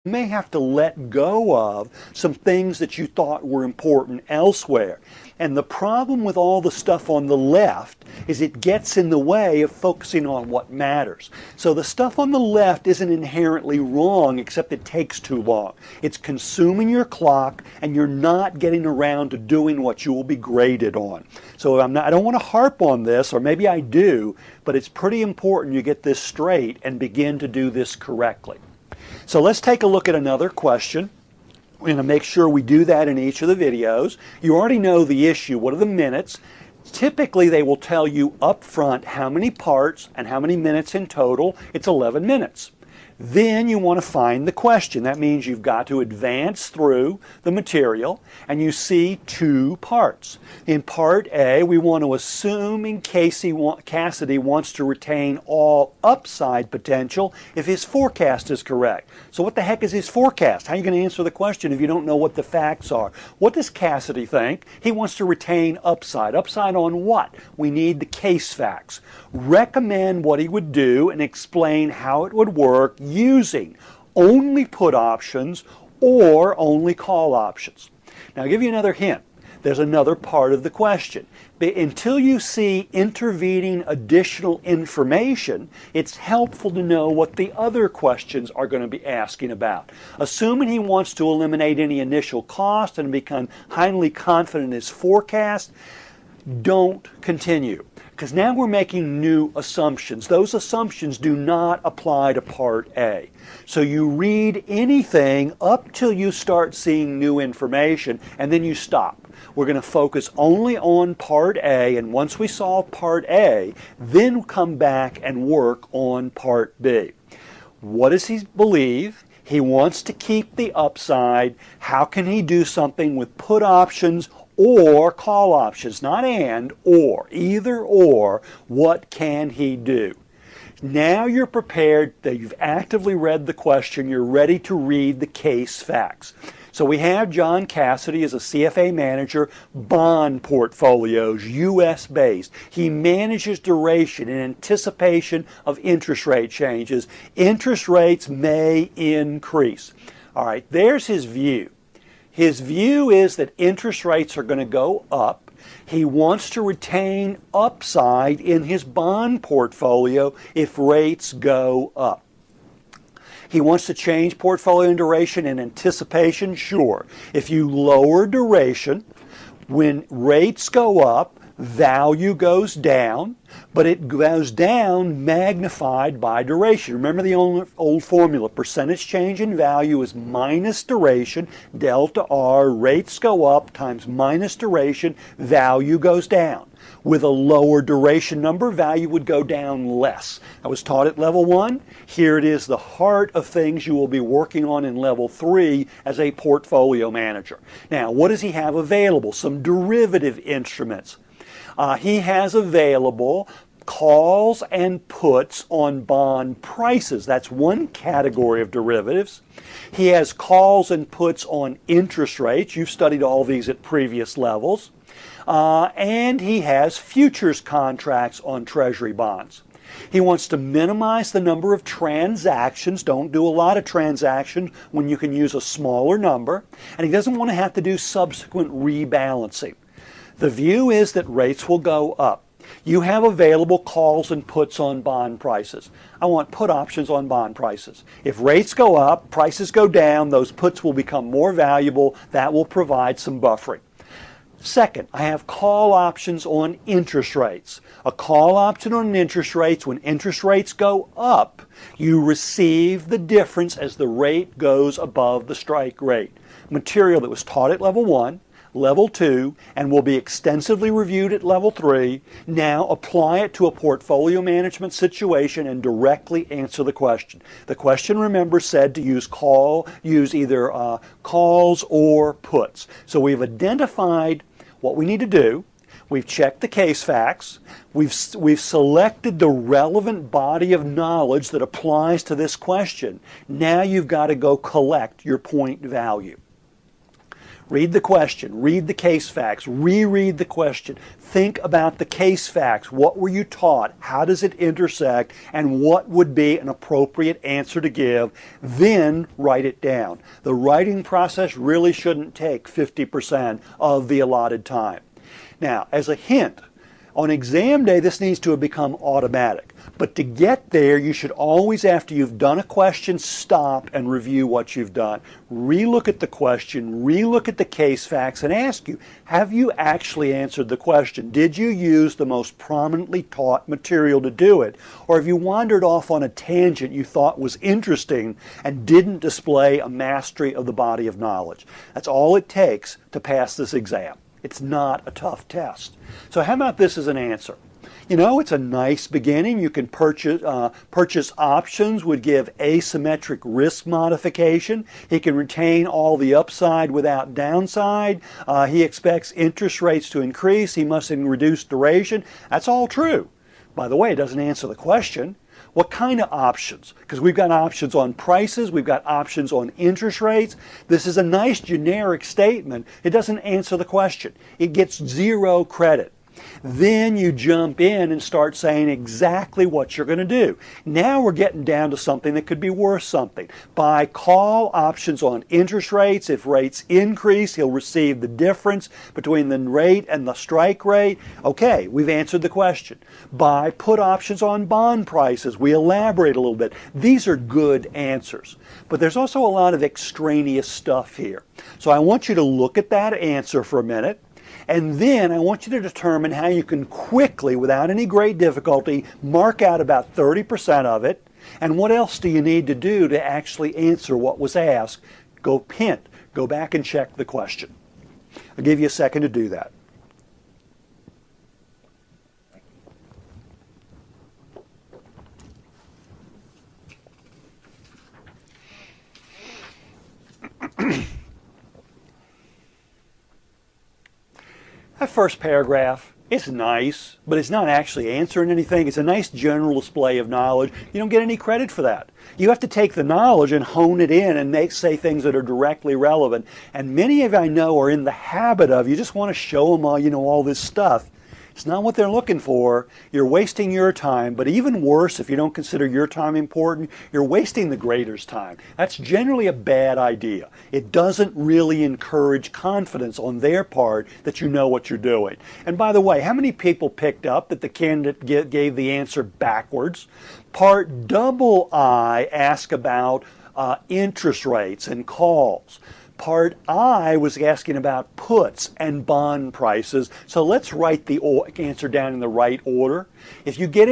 You may have to let go of some things that you thought were important elsewhere. And the problem with all the stuff on the left is it gets in the way of focusing on what matters. So the stuff on the left isn't inherently wrong, except it takes too long. It's consuming your clock, and you're not getting around to doing what you will be graded on. So I don't want to harp on this, or maybe I do, but it's pretty important you get this straight and begin to do this correctly. So let's take a look at another question. We're going to make sure we do that in each of the videos. You already know the issue. What are the minutes? Typically, they will tell you up front how many parts and how many minutes in total. It's 11 minutes. Then you want to find the question. That means you've got to advance through the material, and you see two parts. In part A, we want to assume in case Cassidy wants to retain all upside potential if his forecast is correct. So what the heck is his forecast? How are you going to answer the question if you don't know what the facts are? What does Cassidy think? He wants to retain upside. Upside on what? We need the case facts. Recommend what he would do and explain how it would work using only put options or only call options. Now I'll give you another hint. There's another part of the question. But until you see intervening additional information, it's helpful to know what the other questions are going to be asking about. Assuming he wants to eliminate any initial cost and become highly confident in his forecast, don't continue. Because now we're making new assumptions. Those assumptions do not apply to Part A. So you read anything up till you start seeing new information, and then you stop. We're going to focus only on Part A, and once we solve Part A, then come back and work on Part B. What does he believe? He wants to keep the upside. How can he do something with put options or call options? Not and, or. Either or. What can he do? Now you're prepared, that you've actively read the question, you're ready to read the case facts. So we have John Cassidy as a CFA manager, bond portfolios, U.S. based. He manages duration in anticipation of interest rate changes. Interest rates may increase. All right, there's his view. His view is that interest rates are going to go up. He wants to retain upside in his bond portfolio if rates go up. He wants to change portfolio duration in anticipation, sure. If you lower duration, when rates go up, value goes down, but it goes down magnified by duration. Remember the old formula, percentage change in value is minus duration, delta R, rates go up times minus duration, value goes down. With a lower duration number, value would go down less. I was taught at level 1. Here it is, the heart of things you will be working on in level 3 as a portfolio manager. Now, what does he have available? Some derivative instruments. He has available calls and puts on bond prices. That's one category of derivatives. He has calls and puts on interest rates. You've studied all these at previous levels. And he has futures contracts on treasury bonds. He wants to minimize the number of transactions. Don't do a lot of transactions when you can use a smaller number. And he doesn't want to have to do subsequent rebalancing. The view is that rates will go up. You have available calls and puts on bond prices. I want put options on bond prices. If rates go up, prices go down, those puts will become more valuable. That will provide some buffering. Second, I have call options on interest rates. A call option on interest rates, when interest rates go up, you receive the difference as the rate goes above the strike rate. Material that was taught at level 1, level 2, and will be extensively reviewed at level 3. Now apply it to a portfolio management situation and directly answer the question. The question, remember, said to use either calls or puts. So we've identified what we need to do. We've checked the case facts. We've selected the relevant body of knowledge that applies to this question. Now you've got to go collect your point value. Read the question, read the case facts, reread the question. Think about the case facts. What were you taught? How does it intersect? And what would be an appropriate answer to give? Then write it down. The writing process really shouldn't take 50% of the allotted time. Now, as a hint, on exam day, this needs to have become automatic. But to get there, you should always, after you've done a question, stop and review what you've done. Relook at the question, relook at the case facts, and ask you, have you actually answered the question? Did you use the most prominently taught material to do it? Or have you wandered off on a tangent you thought was interesting and didn't display a mastery of the body of knowledge? That's all it takes to pass this exam. It's not a tough test. So how about this as an answer? You know, it's a nice beginning. You can purchase options, would give asymmetric risk modification. He can retain all the upside without downside. He expects interest rates to increase. He must reduce duration. That's all true. By the way, it doesn't answer the question. What kind of options? Because we've got options on prices, we've got options on interest rates. This is a nice generic statement. It doesn't answer the question. It gets 0 credit. Then you jump in and start saying exactly what you're going to do. Now we're getting down to something that could be worth something. Buy call options on interest rates. If rates increase, he'll receive the difference between the rate and the strike rate. Okay, we've answered the question. Buy put options on bond prices. We elaborate a little bit. These are good answers. But there's also a lot of extraneous stuff here. So I want you to look at that answer for a minute. And then I want you to determine how you can quickly, without any great difficulty, mark out about 30% of it. And what else do you need to do to actually answer what was asked? Go back and check the question. I'll give you a second to do that. That first paragraph, it's nice, but it's not actually answering anything. It's a nice general display of knowledge. You don't get any credit for that. You have to take the knowledge and hone it in and say things that are directly relevant. And many of you I know are in the habit of, you just want to show them all this stuff. It's not what they're looking for. You're wasting your time, but even worse, if you don't consider your time important, you're wasting the grader's time. That's generally a bad idea. It doesn't really encourage confidence on their part that you know what you're doing. And by the way, how many people picked up that the candidate gave the answer backwards? Part double I ask about interest rates and calls. Part I was asking about puts and bond prices. So let's write the answer down in the right order. If you get in